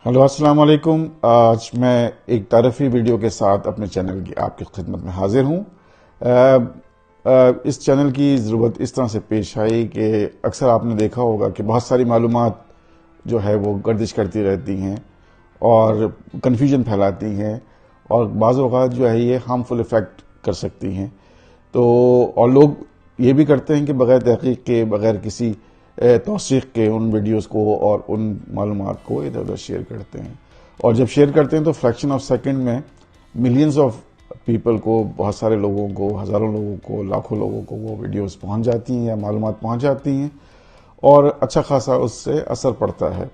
Hello, السلام علیکم۔ آج میں ایک تعارفی ویڈیو کے ساتھ اپنے چینل کی آپ کی خدمت میں حاضر ہوں۔ اس چینل کی ضرورت اس طرح سے پیش آئی کہ اکثر آپ نے دیکھا ہوگا کہ بہت ساری معلومات جو ہے وہ گردش کرتی رہتی ہیں اور کنفیوژن پھیلاتی ہیں، اور بعض اوقات جو ہے یہ ہارمفل افیکٹ کر سکتی ہیں۔ تو اور لوگ یہ بھی کرتے ہیں کہ بغیر تحقیق کے، بغیر کسی توثیق کے ان ویڈیوز کو اور ان معلومات کو ادھر ادھر شیئر کرتے ہیں، اور جب شیئر کرتے ہیں تو فریکشن آف سیکنڈ میں ملینز آف پیپل کو، بہت سارے لوگوں کو، ہزاروں لوگوں کو، لاکھوں لوگوں کو وہ ویڈیوز پہنچ جاتی ہیں یا معلومات پہنچ جاتی ہیں، اور اچھا خاصا اس سے اثر پڑتا ہے۔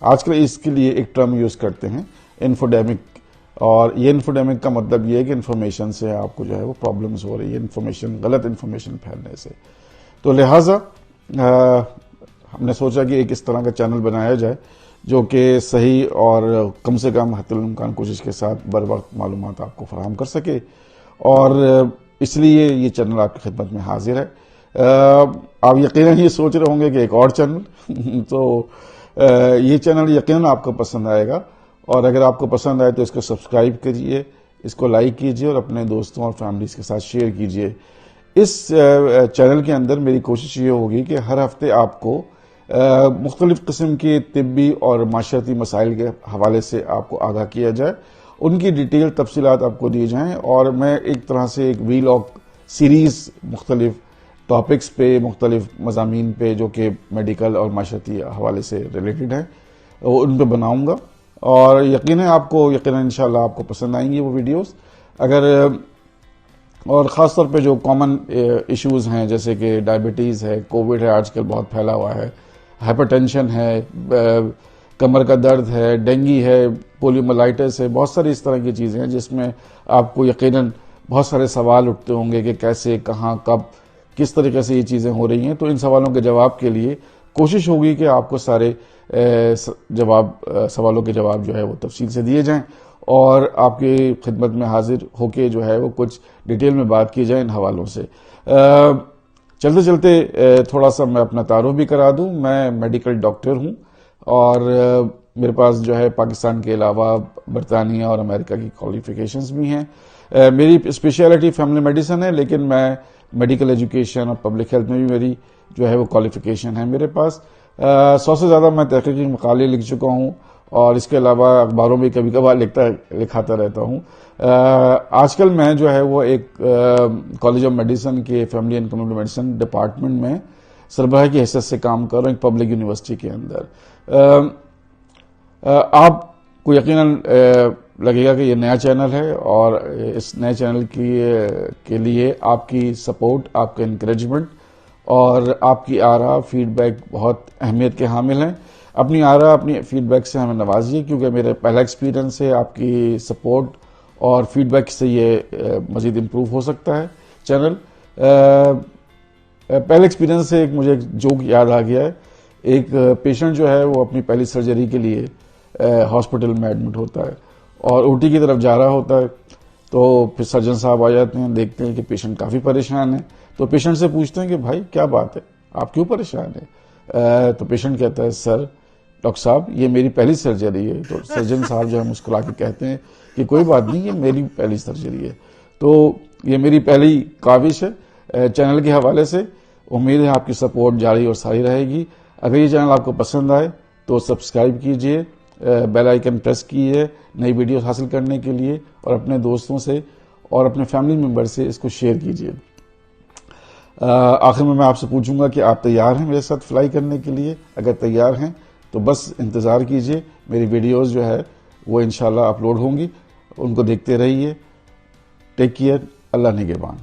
آج کل اس کے لیے ایک ٹرم یوز کرتے ہیں، انفوڈیمک، اور یہ انفوڈیمک کا مطلب یہ ہے کہ انفارمیشن سے آپ کو جو ہے وہ پرابلمز ہو رہی ہے، انفارمیشن، غلط انفارمیشن پھیلنے سے۔ تو لہٰذا ہم نے سوچا کہ ایک اس طرح کا چینل بنایا جائے جو کہ صحیح اور کم سے کم حتی الامکان کوشش کے ساتھ بر وقت معلومات آپ کو فراہم کر سکے، اور اس لیے یہ چینل آپ کی خدمت میں حاضر ہے۔ آپ یقیناً یہ سوچ رہے ہوں گے کہ ایک اور چینل، تو یہ چینل یقیناً آپ کو پسند آئے گا، اور اگر آپ کو پسند آئے تو اس کو سبسکرائب کیجئے، اس کو لائک کیجئے اور اپنے دوستوں اور فیملیز کے ساتھ شیئر کیجئے۔ اس چینل کے اندر میری کوشش یہ ہوگی کہ ہر ہفتے آپ کو مختلف قسم کے طبی اور معاشرتی مسائل کے حوالے سے آپ کو آگاہ کیا جائے، ان کی ڈیٹیل تفصیلات آپ کو دی جائیں، اور میں ایک طرح سے ایک ویلاگ سیریز مختلف ٹاپکس پہ، مختلف مضامین پہ جو کہ میڈیکل اور معاشرتی حوالے سے ریلیٹڈ ہیں، ان پہ بناؤں گا، اور یقیناً انشاءاللہ آپ کو پسند آئیں گی وہ ویڈیوز۔ اور خاص طور پہ جو کامن ایشوز ہیں، جیسے کہ ڈائبٹیز ہے، کووڈ ہے، آج کل بہت پھیلا ہوا ہے، ہائپر ٹینشن ہے، کمر کا درد ہے، ڈینگی ہے، پولیوملائٹس ہے، بہت ساری اس طرح کی چیزیں ہیں جس میں آپ کو یقیناً بہت سارے سوال اٹھتے ہوں گے کہ کیسے، کہاں، کب، کس طریقے سے یہ چیزیں ہو رہی ہیں۔ تو ان سوالوں کے جواب کے لیے کوشش ہوگی کہ آپ کو سارے سوالوں کے جواب جو ہے وہ تفصیل سے دیے جائیں، اور آپ کی خدمت میں حاضر ہو کے جو ہے وہ کچھ ڈیٹیل میں بات کی جائے ان حوالوں سے۔ چلتے چلتے تھوڑا سا میں اپنا تعارف بھی کرا دوں۔ میں میڈیکل ڈاکٹر ہوں، اور میرے پاس جو ہے پاکستان کے علاوہ برطانیہ اور امریکہ کی کوالیفیکیشنز بھی ہیں۔ میری اسپیشلٹی فیملی میڈیسن ہے، لیکن میں میڈیکل ایجوکیشن اور پبلک ہیلتھ میں بھی میری جو ہے وہ کوالیفیکیشن ہے میرے پاس۔ 100 سے زیادہ میں تحقیقی مقالے لکھ چکا ہوں، اور اس کے علاوہ اخباروں میں کبھی کبھار لکھاتا رہتا ہوں۔ آج کل میں جو ہے وہ ایک کالج آف میڈیسن کے family and community medicine department میں سربراہ کی حیثیت سے کام کر رہا ہوں، ایک پبلک یونیورسٹی کے اندر۔ آپ کو یقیناً لگے گا کہ یہ نیا چینل ہے، اور اس نئے چینل کے لیے آپ کی سپورٹ، آپ کا انکریجمنٹ اور آپ کی آراء، فیڈ بیک بہت اہمیت کے حامل ہیں۔ اپنی آراء، اپنی فیڈ بیک سے ہمیں نوازیے، کیونکہ میرا پہلا ایکسپیرینس ہے۔ آپ کی سپورٹ اور فیڈ بیک سے یہ مزید امپروو ہو سکتا ہے چینل۔ پہلے ایکسپیرینس سے مجھے ایک جوک یاد آ گیا ہے۔ ایک پیشنٹ جو ہے وہ اپنی پہلی سرجری کے لیے ہاسپٹل میں ایڈمٹ ہوتا ہے، اور اوٹی کی طرف جا رہا ہوتا ہے، تو پھر سرجن صاحب آ جاتے ہیں، دیکھتے ہیں کہ پیشنٹ کافی پریشان ہے، تو پیشنٹ سے پوچھتے ہیں کہ بھائی کیا بات ہے، آپ کیوں پریشان ہیں؟ تو پیشنٹ کہتا ہے، سر، ڈاکٹر صاحب یہ میری پہلی سرجری ہے۔ تو سرجن صاحب جو ہے مسکرا کے کہتے ہیں کہ کوئی بات نہیں، یہ میری پہلی سرجری ہے۔ تو یہ میری پہلی کاوش ہے چینل کے حوالے سے۔ امید ہے آپ کی سپورٹ جاری اور ساری رہے گی۔ اگر یہ چینل آپ کو پسند آئے تو سبسکرائب کیجئے، بیل آئیکن پریس کیجئے نئی ویڈیوز حاصل کرنے کے لیے، اور اپنے دوستوں سے اور اپنے فیملی ممبر سے اس کو شیئر کیجئے۔ آخر میں آپ سے پوچھوں گا کہ آپ تیار ہیں میرے ساتھ فلائی کرنے کے لیے؟ اگر تیار ہیں تو بس انتظار کیجئے، میری ویڈیوز جو ہے وہ انشاءاللہ اپلوڈ ہوں گی، ان کو دیکھتے رہیے۔ ٹیک کیئر، اللہ نگہبان۔